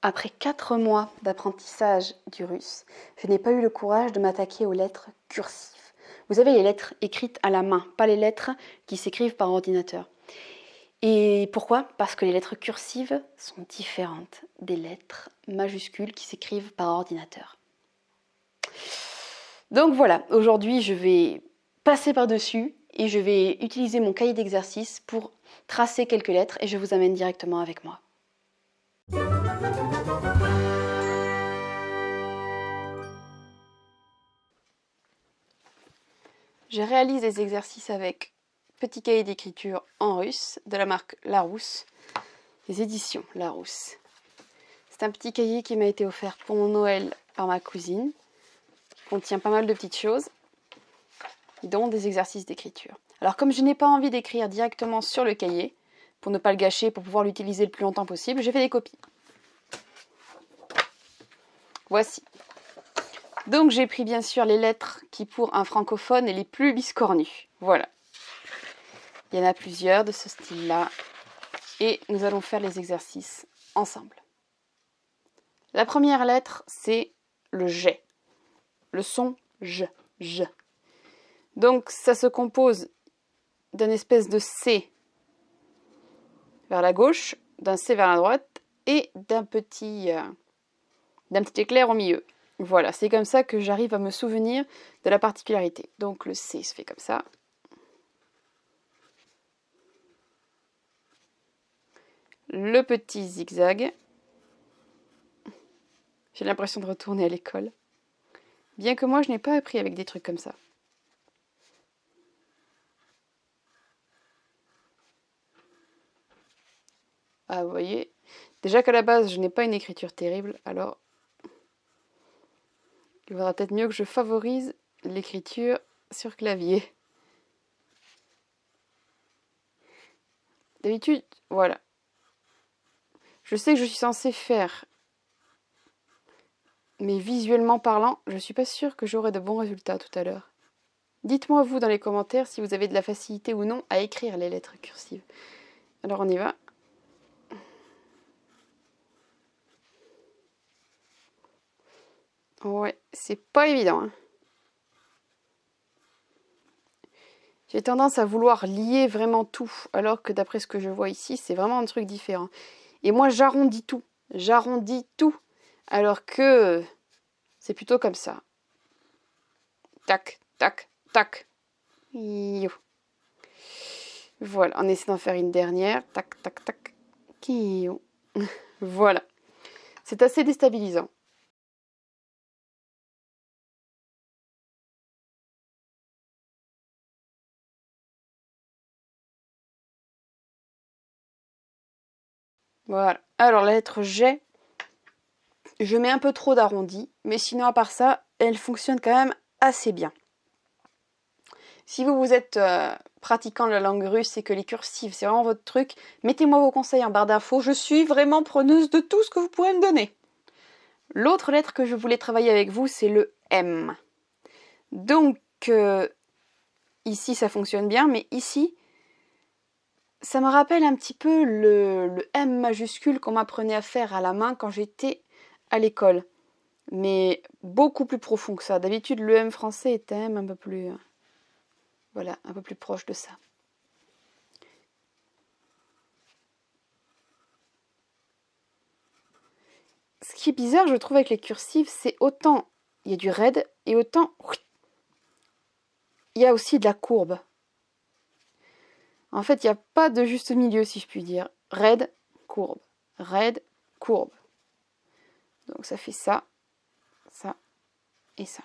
Après 4 mois d'apprentissage du russe, je n'ai pas eu le courage de m'attaquer aux lettres cursives. Vous savez, les lettres écrites à la main, pas les lettres qui s'écrivent par ordinateur. Et pourquoi? Parce que les lettres cursives sont différentes des lettres majuscules qui s'écrivent par ordinateur. Donc voilà, aujourd'hui je vais passer par-dessus et je vais utiliser mon cahier d'exercice pour tracer quelques lettres et je vous amène directement avec moi. Je réalise des exercices avec petit cahier d'écriture en russe de la marque Larousse, les éditions Larousse. C'est un petit cahier qui m'a été offert pour mon Noël par ma cousine. Il contient pas mal de petites choses, dont des exercices d'écriture. Alors comme je n'ai pas envie d'écrire directement sur le cahier, pour ne pas le gâcher, pour pouvoir l'utiliser le plus longtemps possible, j'ai fait des copies. Voici. Donc j'ai pris bien sûr les lettres qui pour un francophone est les plus biscornues. Voilà. Il y en a plusieurs de ce style-là. Et nous allons faire les exercices ensemble. La première lettre, c'est le G. Le son J. Donc ça se compose d'une espèce de C vers la gauche, d'un C vers la droite et d'un petit éclair au milieu. Voilà, c'est comme ça que j'arrive à me souvenir de la particularité. Donc le C se fait comme ça. Le petit zigzag. J'ai l'impression de retourner à l'école. Bien que moi, je n'ai pas appris avec des trucs comme ça. Ah, vous voyez, déjà qu'à la base, je n'ai pas une écriture terrible, alors il vaudra peut-être mieux que je favorise l'écriture sur clavier. D'habitude, voilà. Je sais que je suis censée faire, mais visuellement parlant, je ne suis pas sûre que j'aurai de bons résultats tout à l'heure. Dites-moi vous dans les commentaires si vous avez de la facilité ou non à écrire les lettres cursives. Alors on y va. Ouais, c'est pas évident. Hein. J'ai tendance à vouloir lier vraiment tout, alors que d'après ce que je vois ici, c'est vraiment un truc différent. Et moi, j'arrondis tout. J'arrondis tout. Alors que c'est plutôt comme ça. Tac, tac, tac. Yo. Voilà, on essaie d'en faire une dernière. Tac, tac, tac. Yo. Voilà. C'est assez déstabilisant. Voilà. Alors, la lettre G, je mets un peu trop d'arrondi, mais sinon, à part ça, elle fonctionne quand même assez bien. Si vous êtes pratiquant de la langue russe et que les cursives, c'est vraiment votre truc, mettez-moi vos conseils en barre d'infos. Je suis vraiment preneuse de tout ce que vous pourrez me donner. L'autre lettre que je voulais travailler avec vous, c'est le M. Donc, ici, ça fonctionne bien, mais ici, ça me rappelle un petit peu le M majuscule qu'on m'apprenait à faire à la main quand j'étais à l'école. Mais beaucoup plus profond que ça. D'habitude, le M français est un M un peu plus... Voilà, un peu plus proche de ça. Ce qui est bizarre, je trouve, avec les cursives, c'est autant il y a du raide et autant il y a aussi de la courbe. En fait, il n'y a pas de juste milieu, si je puis dire. Raide, courbe. Raide, courbe. Donc ça fait ça, ça et ça.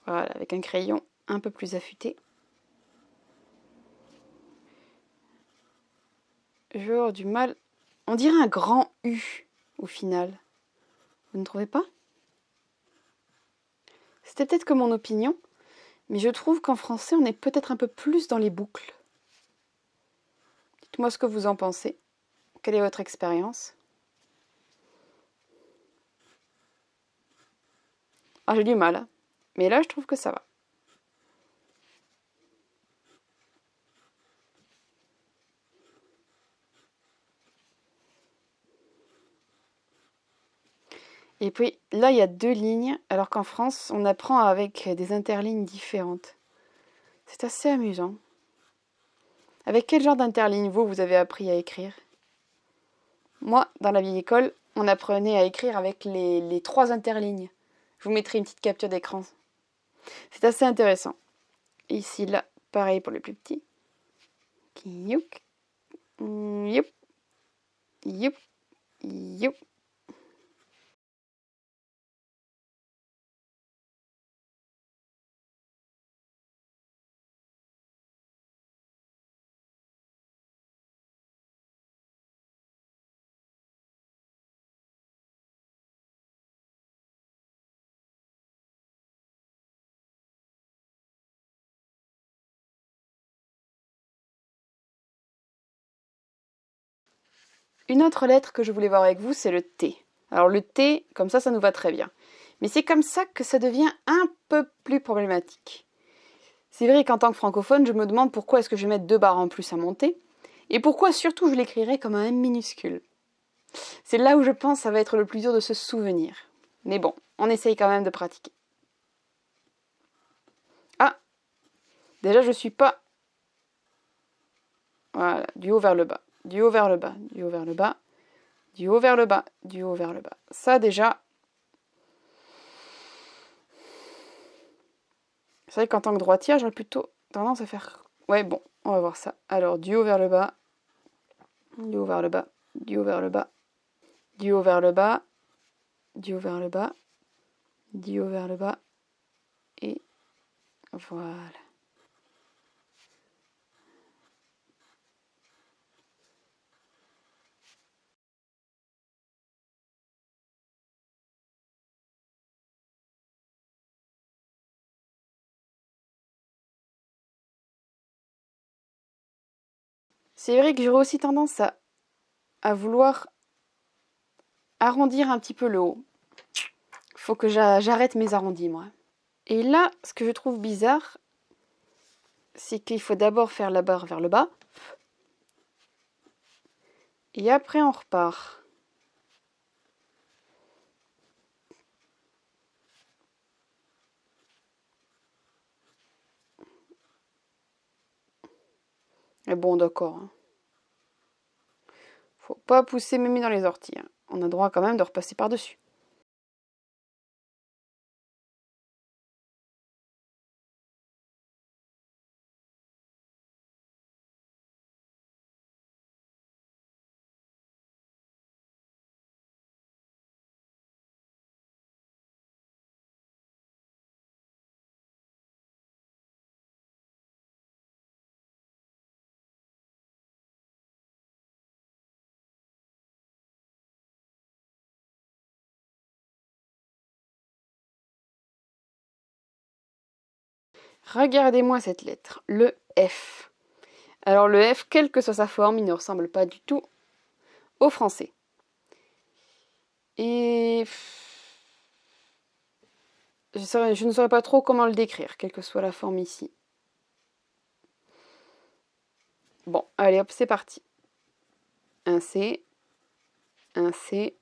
Voilà, avec un crayon un peu plus affûté. Je vais avoir du mal. On dirait un grand U au final. Vous ne trouvez pas? C'était peut-être que mon opinion, mais je trouve qu'en français, on est peut-être un peu plus dans les boucles. Dites-moi ce que vous en pensez. Quelle est votre expérience? Ah, j'ai du mal, hein. Mais là, je trouve que ça va. Et puis là, il y a 2 lignes, alors qu'en France, on apprend avec des interlignes différentes. C'est assez amusant. Avec quel genre d'interligne, vous avez appris à écrire? Moi, dans la vieille école, on apprenait à écrire avec les 3 interlignes. Je vous mettrai une petite capture d'écran. C'est assez intéressant. Ici, là, pareil pour les plus petits. Youk, youp, youp, youp. Une autre lettre que je voulais voir avec vous, c'est le T. Alors le T, comme ça nous va très bien. Mais c'est comme ça que ça devient un peu plus problématique. C'est vrai qu'en tant que francophone, je me demande pourquoi est-ce que je vais mettre 2 barres en plus à mon T, et pourquoi surtout je l'écrirai comme un M minuscule. C'est là où je pense que ça va être le plus dur de se souvenir. Mais bon, on essaye quand même de pratiquer. Ah, déjà je suis pas... Voilà, du haut vers le bas, du haut vers le bas, du haut vers le bas, du haut vers le bas, du haut vers le bas. Ça déjà... C'est vrai qu'en tant que droitière, j'aurais plutôt tendance à faire... Ouais, bon, on va voir ça. Alors, du haut vers le bas, du haut vers le bas, du haut vers le bas, du haut vers le bas, du haut vers le bas, du haut vers le bas, et voilà. C'est vrai que j'aurais aussi tendance à vouloir arrondir un petit peu le haut. Faut que j'arrête mes arrondis, moi. Et là, ce que je trouve bizarre, c'est qu'il faut d'abord faire la barre vers le bas, et après on repart. Mais bon, d'accord. Hein. Faut pas pousser mémé dans les orties. Hein. On a droit quand même de repasser par-dessus. Regardez-moi cette lettre, le F. Alors le F, quelle que soit sa forme, il ne ressemble pas du tout au français. Et je ne saurais pas trop comment le décrire, quelle que soit la forme ici. Bon, allez hop, c'est parti. Un C, un C,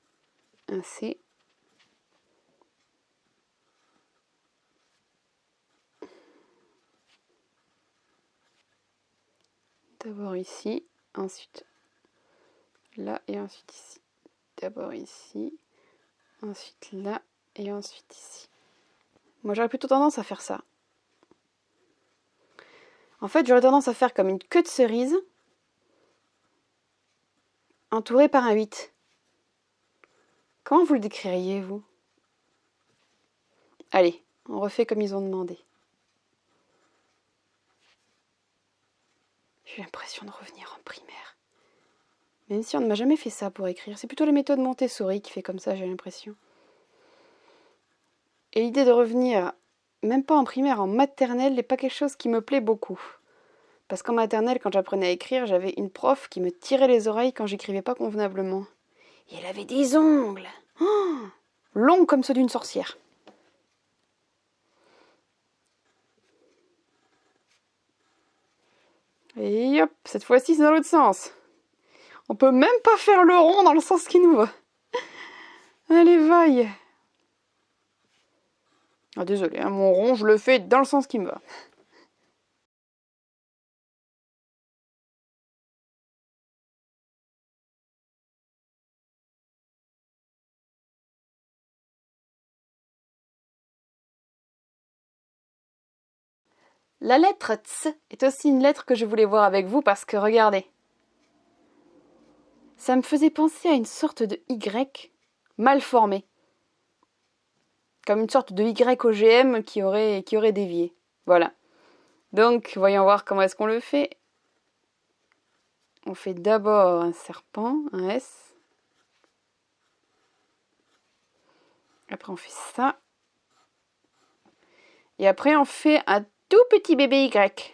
un C. D'abord ici, ensuite là et ensuite ici. D'abord ici, ensuite là et ensuite ici. Moi j'aurais plutôt tendance à faire ça. En fait, j'aurais tendance à faire comme une queue de cerise entourée par un 8. Comment vous le décririez, vous? Allez, on refait comme ils ont demandé. J'ai l'impression de revenir en primaire. Même si on ne m'a jamais fait ça pour écrire. C'est plutôt la méthode Montessori qui fait comme ça, j'ai l'impression. Et l'idée de revenir, même pas en primaire, en maternelle, n'est pas quelque chose qui me plaît beaucoup. Parce qu'en maternelle, quand j'apprenais à écrire, j'avais une prof qui me tirait les oreilles quand j'écrivais pas convenablement. Et elle avait des ongles longs comme ceux d'une sorcière. Et hop, cette fois-ci c'est dans l'autre sens. On peut même pas faire le rond dans le sens qui nous va. Allez, vaille. Ah, désolé, hein, mon rond, je le fais dans le sens qui me va. La lettre Ts est aussi une lettre que je voulais voir avec vous parce que, regardez, ça me faisait penser à une sorte de Y mal formé. Comme une sorte de Y OGM qui aurait dévié. Voilà. Donc, voyons voir comment est-ce qu'on le fait. On fait d'abord un serpent, un S. Après, on fait ça. Et après, on fait un tout petit bébé Y.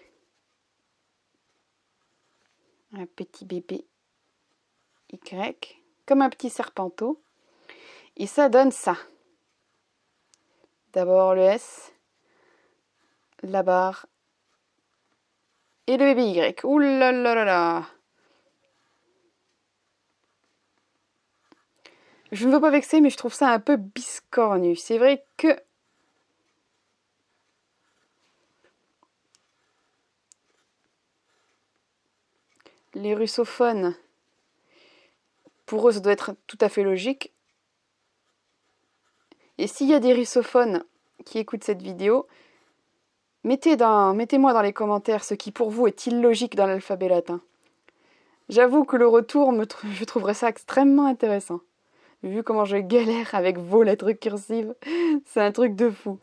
Un petit bébé Y. Comme un petit serpenteau. Et ça donne ça. D'abord le S. La barre. Et le bébé Y. Ouh là là là là. Je ne veux pas vexer, mais je trouve ça un peu biscornu. C'est vrai que les russophones, pour eux, ça doit être tout à fait logique. Et s'il y a des russophones qui écoutent cette vidéo, mettez-moi dans les commentaires ce qui pour vous est illogique dans l'alphabet latin. J'avoue que le retour, je trouverais ça extrêmement intéressant. Vu comment je galère avec vos lettres cursives, c'est un truc de fou.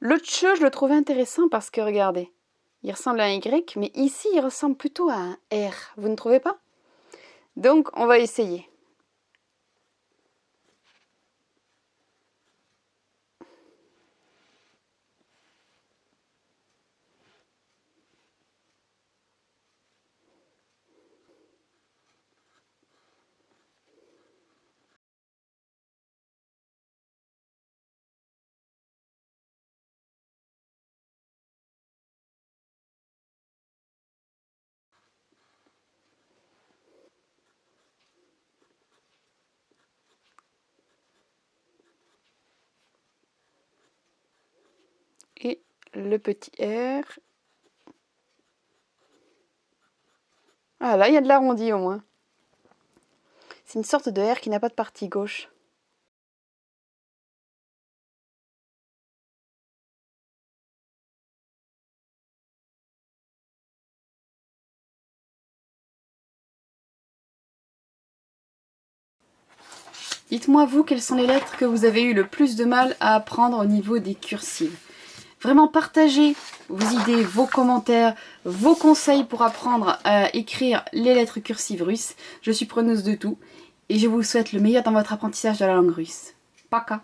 Le tche, je le trouve intéressant parce que, regardez, il ressemble à un Y, mais ici, il ressemble plutôt à un R. Vous ne trouvez pas? Donc, on va essayer. Et le petit R. Ah là, il y a de l'arrondi au moins. C'est une sorte de R qui n'a pas de partie gauche. Dites-moi vous, quelles sont les lettres que vous avez eu le plus de mal à apprendre au niveau des cursives. Vraiment partagez vos idées, vos commentaires, vos conseils pour apprendre à écrire les lettres cursives russes. Je suis preneuse de tout et je vous souhaite le meilleur dans votre apprentissage de la langue russe. Пока!